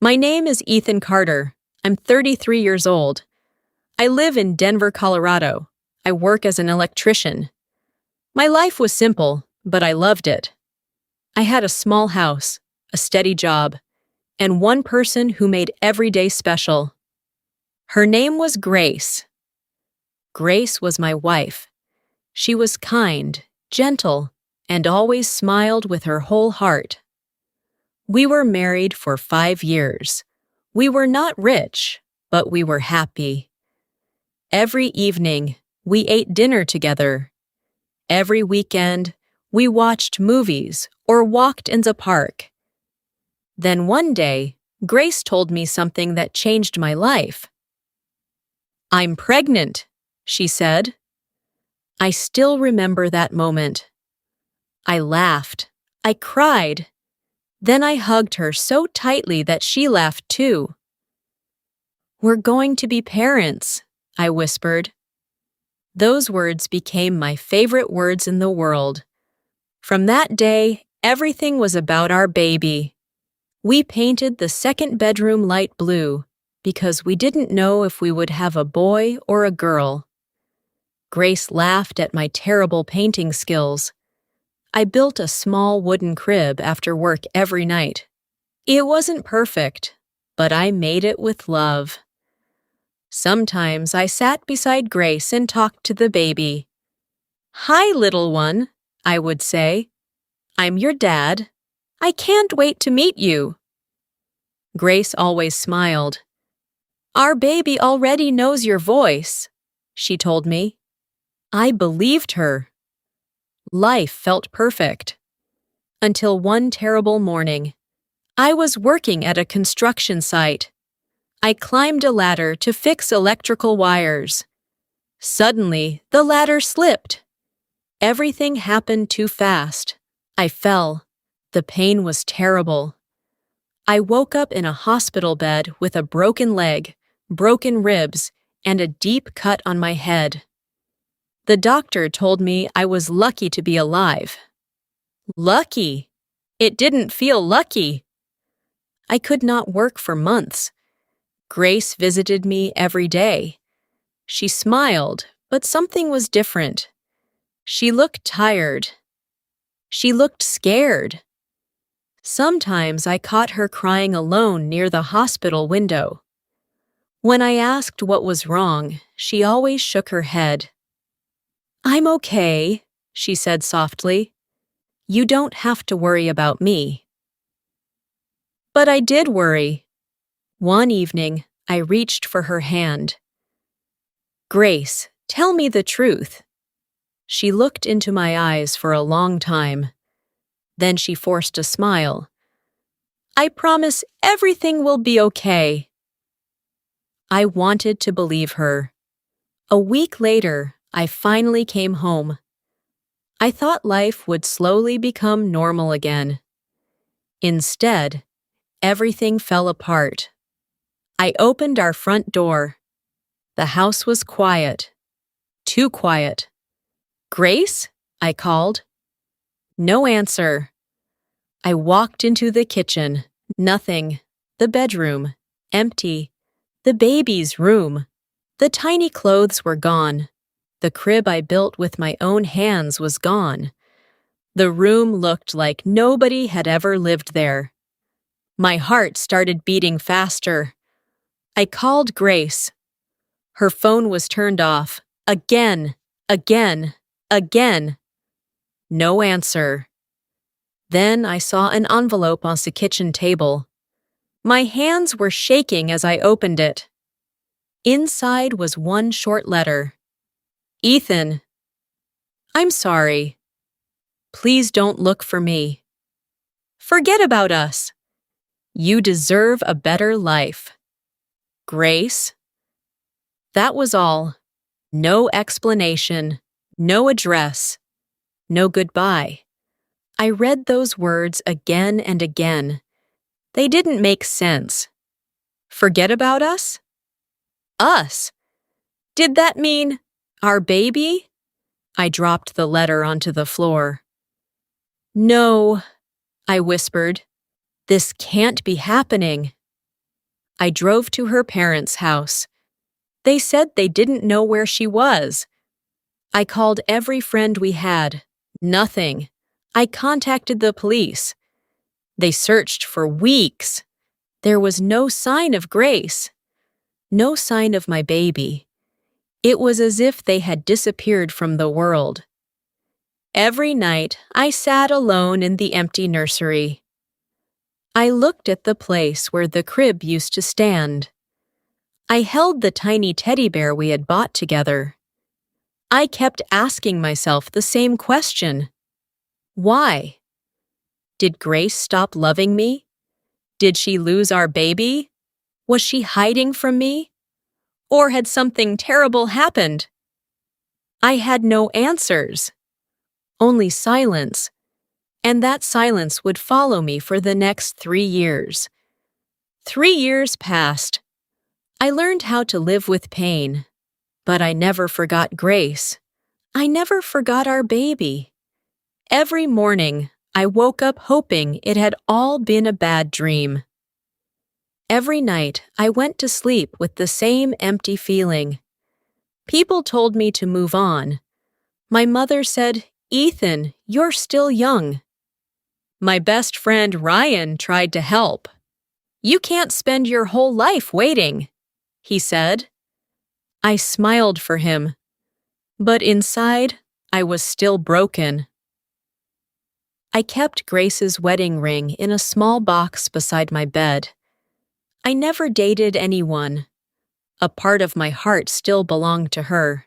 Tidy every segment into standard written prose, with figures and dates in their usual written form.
My name is Ethan Carter. I'm 33 years old. I live in Denver, Colorado. I work as an electrician. My life was simple, but I loved it. I had a small house, a steady job, and one person who made every day special. Her name was Grace. Grace was my wife. She was kind, gentle, and always smiled with her whole heart. We were married for 5 years. We were not rich, but we were happy. Every evening, we ate dinner together. Every weekend, we watched movies or walked in the park. Then one day, Grace told me something that changed my life. "I'm pregnant," she said. I still remember that moment. I laughed. I cried. Then I hugged her so tightly that she laughed too. "We're going to be parents," I whispered. Those words became my favorite words in the world. From that day, everything was about our baby. We painted the second bedroom light blue because we didn't know if we would have a boy or a girl. Grace laughed at my terrible painting skills. I built a small wooden crib after work every night. It wasn't perfect, but I made it with love. Sometimes I sat beside Grace and talked to the baby. "Hi, little one," I would say. "I'm your dad. I can't wait to meet you." Grace always smiled. "Our baby already knows your voice," she told me. I believed her. Life felt perfect. Until one terrible morning. I was working at a construction site. I climbed a ladder to fix electrical wires. Suddenly, the ladder slipped. Everything happened too fast. I fell. The pain was terrible. I woke up in a hospital bed with a broken leg, broken ribs, and a deep cut on my head. The doctor told me I was lucky to be alive. Lucky? It didn't feel lucky. I could not work for months. Grace visited me every day. She smiled, but something was different. She looked tired. She looked scared. Sometimes I caught her crying alone near the hospital window. When I asked what was wrong, she always shook her head. "I'm okay," she said softly. "You don't have to worry about me." But I did worry. One evening, I reached for her hand. "Grace, tell me the truth." She looked into my eyes for a long time. Then she forced a smile. "I promise everything will be okay." I wanted to believe her. A week later, I finally came home. I thought life would slowly become normal again. Instead, everything fell apart. I opened our front door. The house was quiet. Too quiet. "Grace?" I called. No answer. I walked into the kitchen. Nothing. The bedroom. Empty. The baby's room. The tiny clothes were gone. The crib I built with my own hands was gone. The room looked like nobody had ever lived there. My heart started beating faster. I called Grace. Her phone was turned off. Again, again, again. No answer. Then I saw an envelope on the kitchen table. My hands were shaking as I opened it. Inside was one short letter. "Ethan, I'm sorry. Please don't look for me. Forget about us. You deserve a better life. Grace." That was all. No explanation, no address, no goodbye. I read those words again and again. They didn't make sense. Forget about us? Us? Did that mean our baby? I dropped the letter onto the floor. "No," I whispered. "This can't be happening." I drove to her parents' house. They said they didn't know where she was. I called every friend we had. Nothing. I contacted the police. They searched for weeks. There was no sign of Grace. No sign of my baby. It was as if they had disappeared from the world. Every night, I sat alone in the empty nursery. I looked at the place where the crib used to stand. I held the tiny teddy bear we had bought together. I kept asking myself the same question. Why? Did Grace stop loving me? Did she lose our baby? Was she hiding from me? Or had something terrible happened? I had no answers. Only silence. And that silence would follow me for the next 3 years. 3 years passed. I learned how to live with pain. But I never forgot Grace. I never forgot our baby. Every morning, I woke up hoping it had all been a bad dream. Every night, I went to sleep with the same empty feeling. People told me to move on. My mother said, "Ethan, you're still young." My best friend Ryan tried to help. "You can't spend your whole life waiting," he said. I smiled for him, but inside, I was still broken. I kept Grace's wedding ring in a small box beside my bed. I never dated anyone. A part of my heart still belonged to her.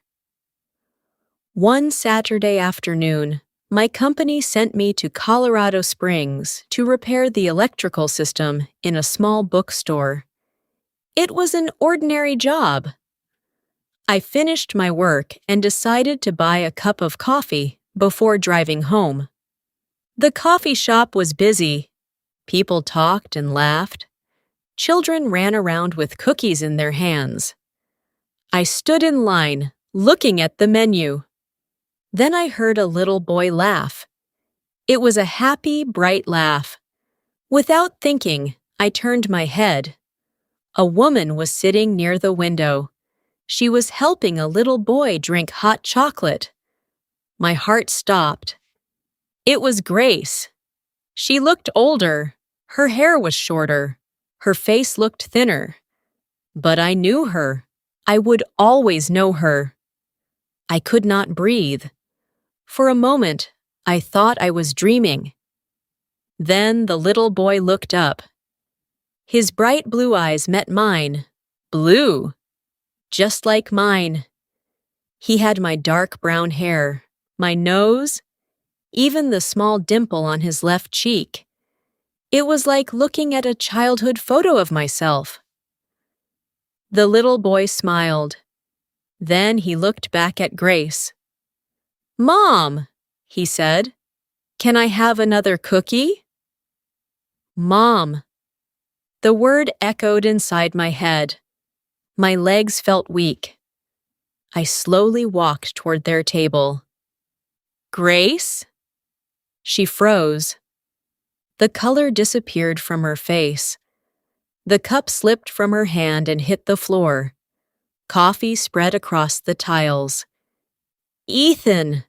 One Saturday afternoon, my company sent me to Colorado Springs to repair the electrical system in a small bookstore. It was an ordinary job. I finished my work and decided to buy a cup of coffee before driving home. The coffee shop was busy. People talked and laughed. Children ran around with cookies in their hands. I stood in line, looking at the menu. Then I heard a little boy laugh. It was a happy, bright laugh. Without thinking, I turned my head. A woman was sitting near the window. She was helping a little boy drink hot chocolate. My heart stopped. It was Grace. She looked older. Her hair was shorter. Her face looked thinner. But I knew her. I would always know her. I could not breathe. For a moment, I thought I was dreaming. Then the little boy looked up. His bright blue eyes met mine. Blue. Just like mine. He had my dark brown hair, my nose, even the small dimple on his left cheek. It was like looking at a childhood photo of myself. The little boy smiled. Then he looked back at Grace. "Mom," he said, "can I have another cookie?" Mom. The word echoed inside my head. My legs felt weak. I slowly walked toward their table. "Grace?" She froze. The color disappeared from her face. The cup slipped from her hand and hit the floor. Coffee spread across the tiles. "Ethan,"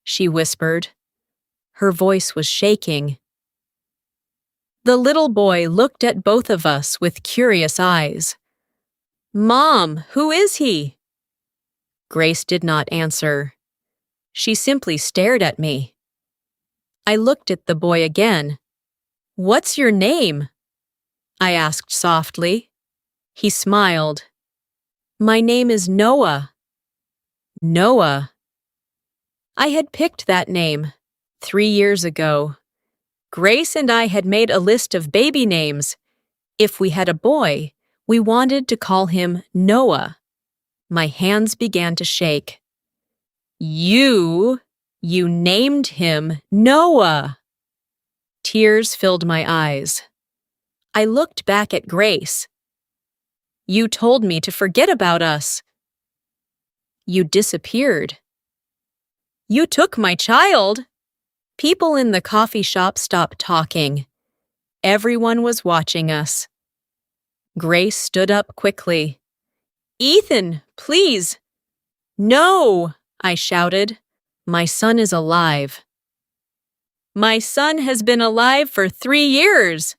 she whispered. Her voice was shaking. The little boy looked at both of us with curious eyes. "Mom, who is he?" Grace did not answer. She simply stared at me. I looked at the boy again. "What's your name?" I asked softly. He smiled. "My name is Noah." Noah. I had picked that name 3 years ago. Grace and I had made a list of baby names. If we had a boy, we wanted to call him Noah. My hands began to shake. You named him Noah." Tears filled my eyes. I looked back at Grace. "You told me to forget about us." "You disappeared." "You took my child." People in the coffee shop stopped talking. Everyone was watching us. Grace stood up quickly. "Ethan, please!" "No!" I shouted. "My son is alive." "My son has been alive for 3 years.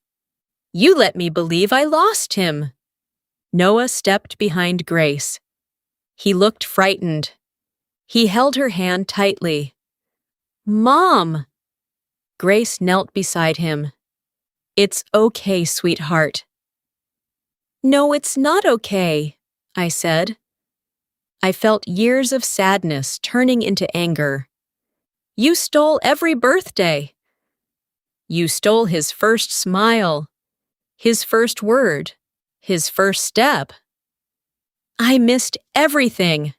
You let me believe I lost him." Noah stepped behind Grace. He looked frightened. He held her hand tightly. "Mom!" Grace knelt beside him. "It's okay, sweetheart." "No, it's not okay," I said. I felt years of sadness turning into anger. "You stole every birthday. You stole his first smile, his first word, his first step. I missed everything."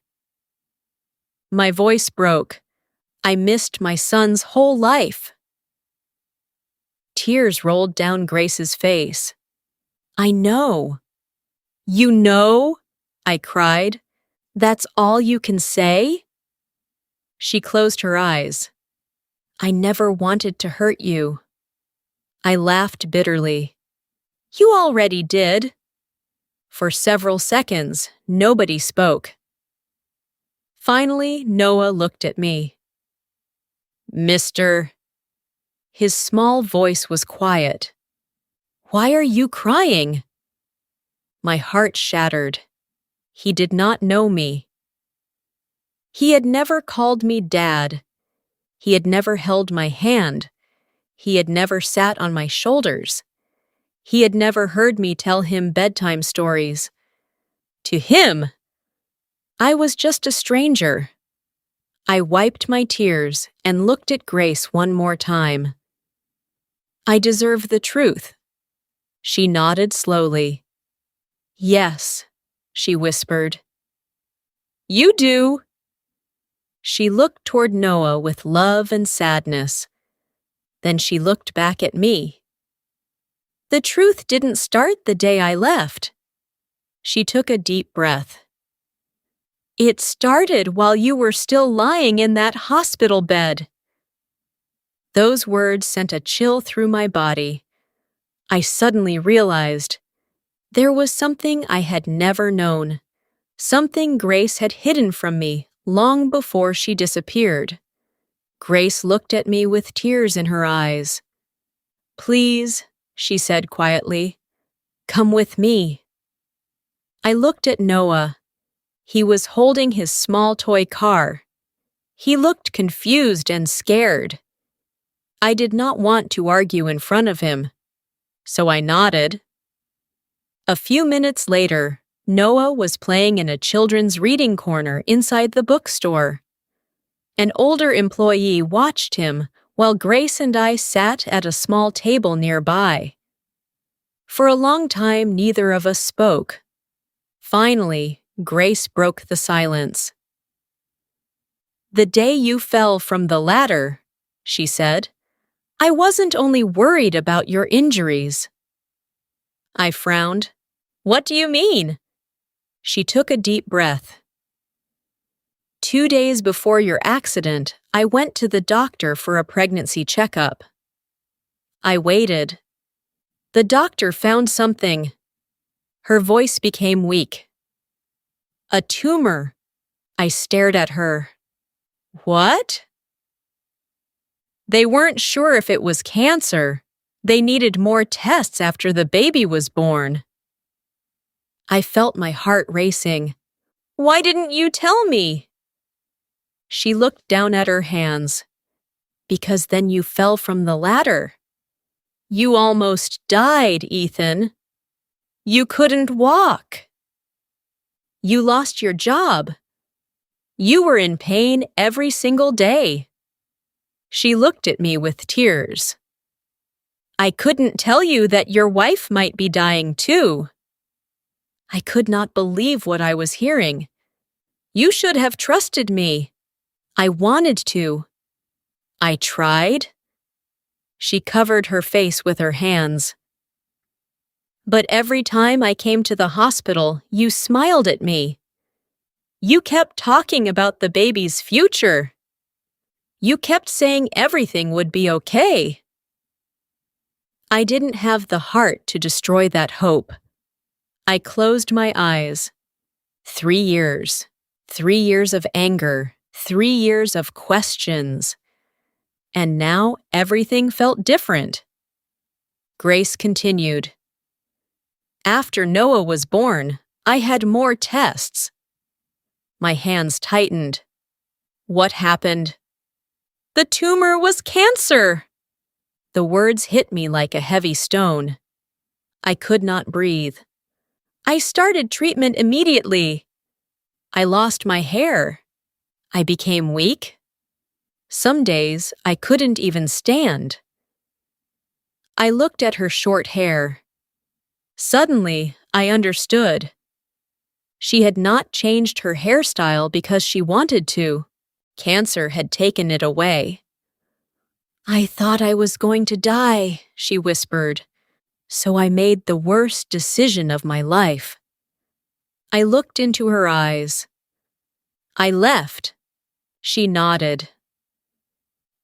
My voice broke. I missed my son's whole life. Tears rolled down Grace's face. "I know." "You know?" I cried. "That's all you can say?" She closed her eyes. "I never wanted to hurt you." I laughed bitterly. "You already did." For several seconds, nobody spoke. Finally, Noah looked at me. "Mr." His small voice was quiet. "Why are you crying?" My heart shattered. He did not know me. He had never called me Dad. He had never held my hand. He had never sat on my shoulders. He had never heard me tell him bedtime stories. To him, I was just a stranger. I wiped my tears and looked at Grace one more time. "I deserve the truth." She nodded slowly. "Yes," she whispered. "You do." She looked toward Noah with love and sadness. Then she looked back at me. "The truth didn't start the day I left." She took a deep breath. "It started while you were still lying in that hospital bed." Those words sent a chill through my body. I suddenly realized there was something I had never known, something Grace had hidden from me long before she disappeared. Grace looked at me with tears in her eyes. "Please," she said quietly, "come with me." I looked at Noah. He was holding his small toy car. He looked confused and scared. I did not want to argue in front of him, so I nodded. A few minutes later, Noah was playing in a children's reading corner inside the bookstore. An older employee watched him while Grace and I sat at a small table nearby. For a long time, neither of us spoke. Finally, Grace broke the silence. "The day you fell from the ladder," she said, "I wasn't only worried about your injuries." I frowned. "What do you mean?" She took a deep breath. 2 days before your accident, I went to the doctor for a pregnancy checkup. I waited. The doctor found something. Her voice became weak. "A tumor." I stared at her. "What?" "They weren't sure if it was cancer. They needed more tests after the baby was born." I felt my heart racing. "Why didn't you tell me?" She looked down at her hands. "Because then you fell from the ladder. You almost died, Ethan. You couldn't walk. You lost your job. You were in pain every single day." She looked at me with tears. "I couldn't tell you that your wife might be dying too." I could not believe what I was hearing. "You should have trusted me." I wanted to. I tried. She covered her face with her hands. "But every time I came to the hospital, you smiled at me. You kept talking about the baby's future. You kept saying everything would be okay." I didn't have the heart to destroy that hope. I closed my eyes. 3 years. 3 years of anger. 3 years of questions. And now everything felt different. Grace continued. After Noah was born, I had more tests. My hands tightened. What happened? The tumor was cancer! The words hit me like a heavy stone. I could not breathe. I started treatment immediately. I lost my hair. I became weak. Some days I couldn't even stand. I looked at her short hair. Suddenly, I understood. She had not changed her hairstyle because she wanted to. Cancer had taken it away. I thought I was going to die, she whispered. So I made the worst decision of my life. I looked into her eyes. I left. She nodded.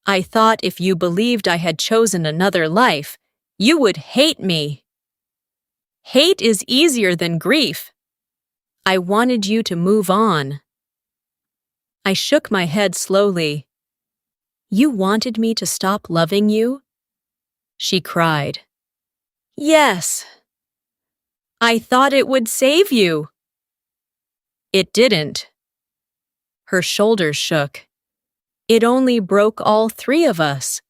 I thought if you believed I had chosen another life, you would hate me. Hate is easier than grief. I wanted you to move on. I shook my head slowly. You wanted me to stop loving you? She cried. Yes. I thought it would save you. It didn't. Her shoulders shook. It only broke all 3 of us.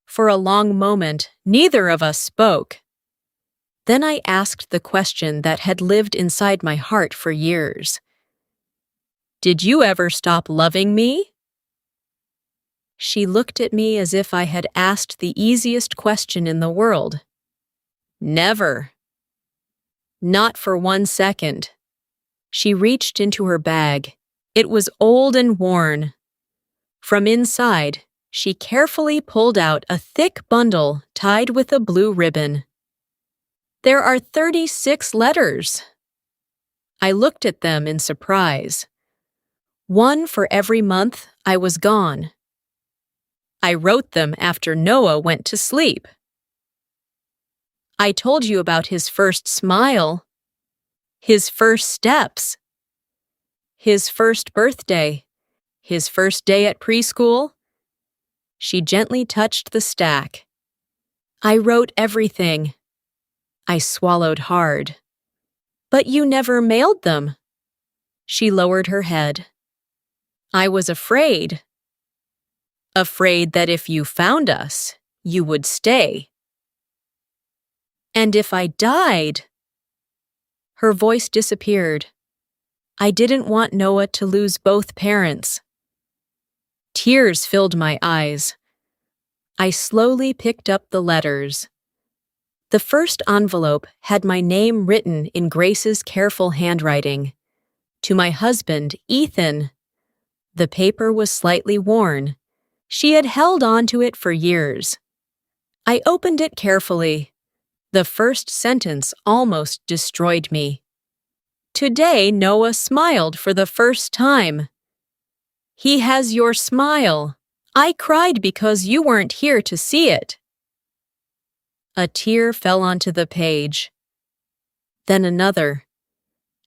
For a long moment, neither of us spoke. Then I asked the question that had lived inside my heart for years. Did you ever stop loving me? She looked at me as if I had asked the easiest question in the world. Never. Not for 1 second. She reached into her bag. It was old and worn. From inside, she carefully pulled out a thick bundle tied with a blue ribbon. There are 36 letters. I looked at them in surprise. 1 for every month I was gone. I wrote them after Noah went to sleep. I told you about his first smile, his first steps, his first birthday, his first day at preschool. She gently touched the stack. I wrote everything. I swallowed hard. But you never mailed them. She lowered her head. I was afraid. Afraid that if you found us, you would stay. And if I died? Her voice disappeared. I didn't want Noah to lose both parents. Tears filled my eyes. I slowly picked up the letters. The first envelope had my name written in Grace's careful handwriting. To my husband, Ethan. The paper was slightly worn. She had held on to it for years. I opened it carefully. The first sentence almost destroyed me. Today, Noah smiled for the first time. He has your smile. I cried because you weren't here to see it. A tear fell onto the page. Then another.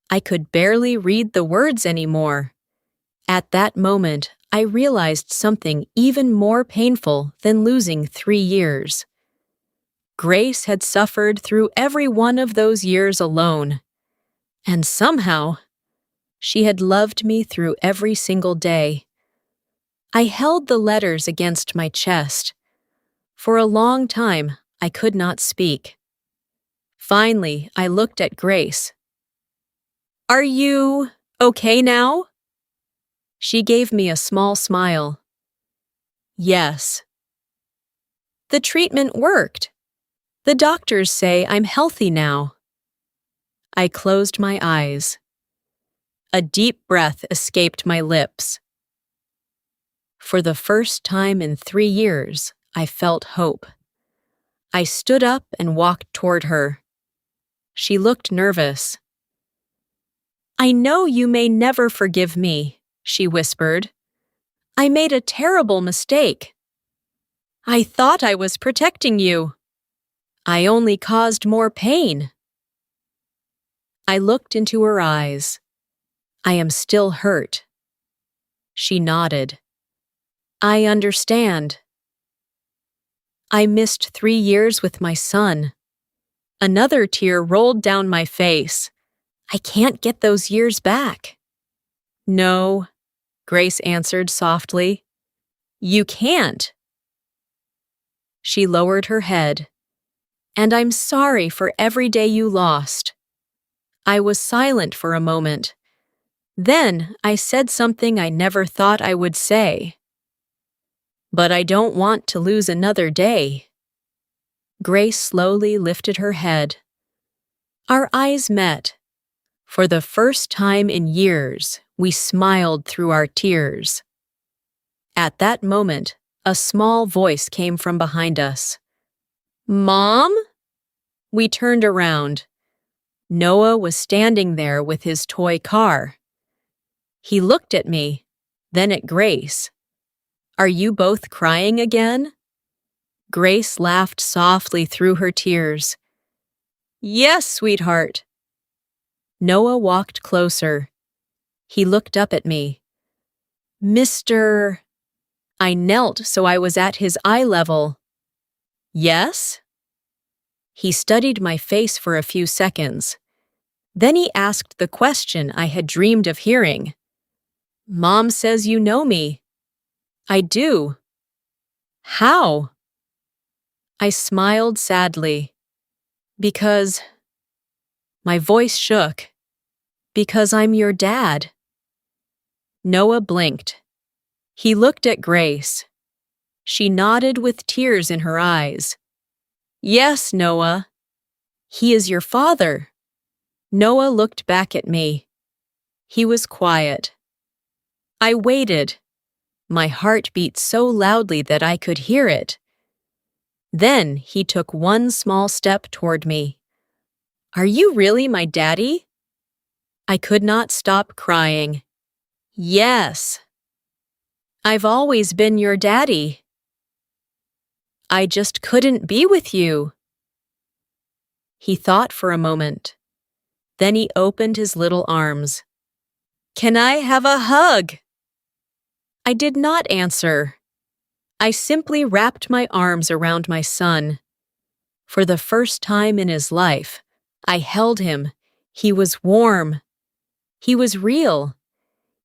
I could barely read the words anymore. At that moment, I realized something even more painful than losing 3 years. Grace had suffered through every one of those years alone. And somehow, she had loved me through every single day. I held the letters against my chest. For a long time, I could not speak. Finally, I looked at Grace. Are you okay now? She gave me a small smile. Yes. The treatment worked. The doctors say I'm healthy now. I closed my eyes. A deep breath escaped my lips. For the first time in 3 years, I felt hope. I stood up and walked toward her. She looked nervous. I know you may never forgive me, she whispered. I made a terrible mistake. I thought I was protecting you. I only caused more pain. I looked into her eyes. I am still hurt. She nodded. I understand. I missed 3 years with my son. Another tear rolled down my face. I can't get those years back. No, Grace answered softly. You can't. She lowered her head. And I'm sorry for every day you lost. I was silent for a moment. Then I said something I never thought I would say. But I don't want to lose another day. Grace slowly lifted her head. Our eyes met. For the first time in years, we smiled through our tears. At that moment, a small voice came from behind us. Mom? We turned around. Noah was standing there with his toy car. He looked at me, then at Grace. Are you both crying again? Grace laughed softly through her tears. Yes, sweetheart. Noah walked closer. He looked up at me. Mr. I knelt so I was at his eye level. Yes? He studied my face for a few seconds. Then he asked the question I had dreamed of hearing. Mom says you know me. I do. How? I smiled sadly. Because... My voice shook. Because I'm your dad. Noah blinked. He looked at Grace. She nodded with tears in her eyes. Yes, Noah. He is your father. Noah looked back at me. He was quiet. I waited. My heart beat so loudly that I could hear it. Then he took one small step toward me. Are you really my daddy? I could not stop crying. Yes. I've always been your daddy. I just couldn't be with you. He thought for a moment. Then he opened his little arms. Can I have a hug? I did not answer. I simply wrapped my arms around my son. For the first time in his life, I held him. He was warm. He was real.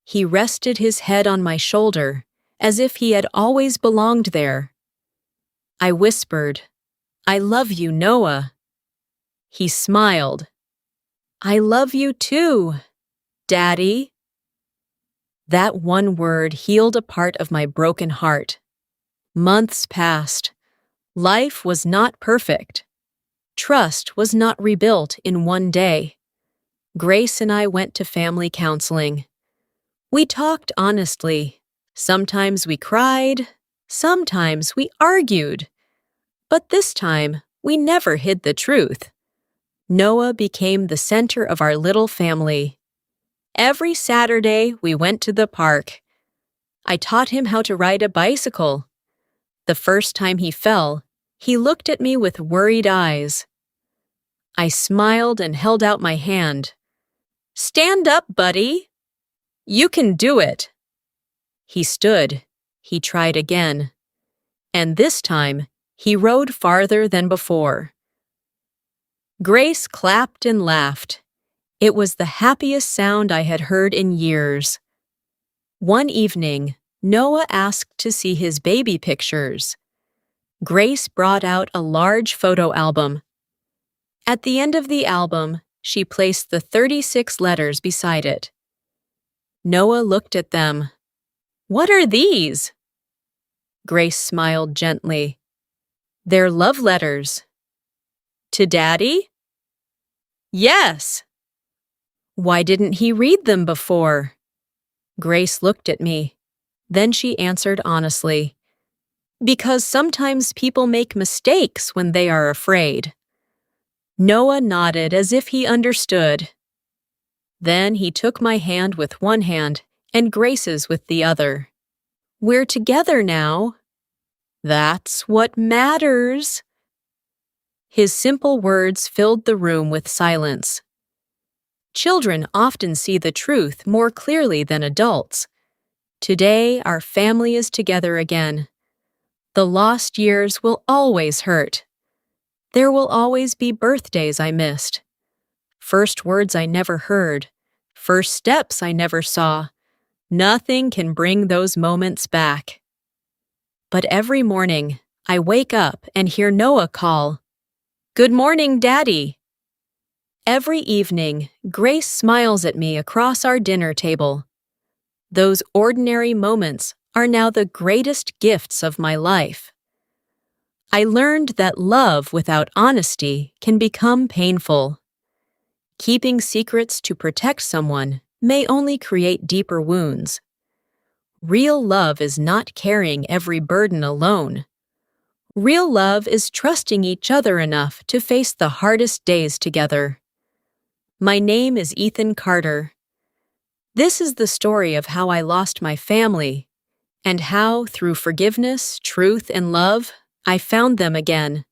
He rested his head on my shoulder, as if he had always belonged there. I whispered, I love you, Noah. He smiled. I love you too, Daddy. That one word healed a part of my broken heart. Months passed. Life was not perfect. Trust was not rebuilt in one day. Grace and I went to family counseling. We talked honestly. Sometimes we cried. Sometimes we argued. But this time, we never hid the truth. Noah became the center of our little family. Every Saturday, we went to the park. I taught him how to ride a bicycle. The first time he fell, he looked at me with worried eyes. I smiled and held out my hand. Stand up, buddy. You can do it. He stood. He tried again. And this time, he rode farther than before. Grace clapped and laughed. It was the happiest sound I had heard in years. One evening, Noah asked to see his baby pictures. Grace brought out a large photo album. At the end of the album, she placed the 36 letters beside it. Noah looked at them. What are these? Grace smiled gently. They're love letters. To Daddy? Yes. Why didn't he read them before? Grace looked at me. Then she answered honestly. Because sometimes people make mistakes when they are afraid. Noah nodded as if he understood. Then he took my hand with one hand and Grace's with the other. We're together now. That's what matters. His simple words filled the room with silence. Children often see the truth more clearly than adults. Today, our family is together again. The lost years will always hurt. There will always be birthdays I missed. First words I never heard. First steps I never saw. Nothing can bring those moments back. But every morning, I wake up and hear Noah call, "Good morning, Daddy." Every evening, Grace smiles at me across our dinner table. Those ordinary moments are now the greatest gifts of my life. I learned that love without honesty can become painful. Keeping secrets to protect someone may only create deeper wounds. Real love is not carrying every burden alone. Real love is trusting each other enough to face the hardest days together. My name is Ethan Carter. This is the story of how I lost my family, and how, through forgiveness, truth, and love, I found them again.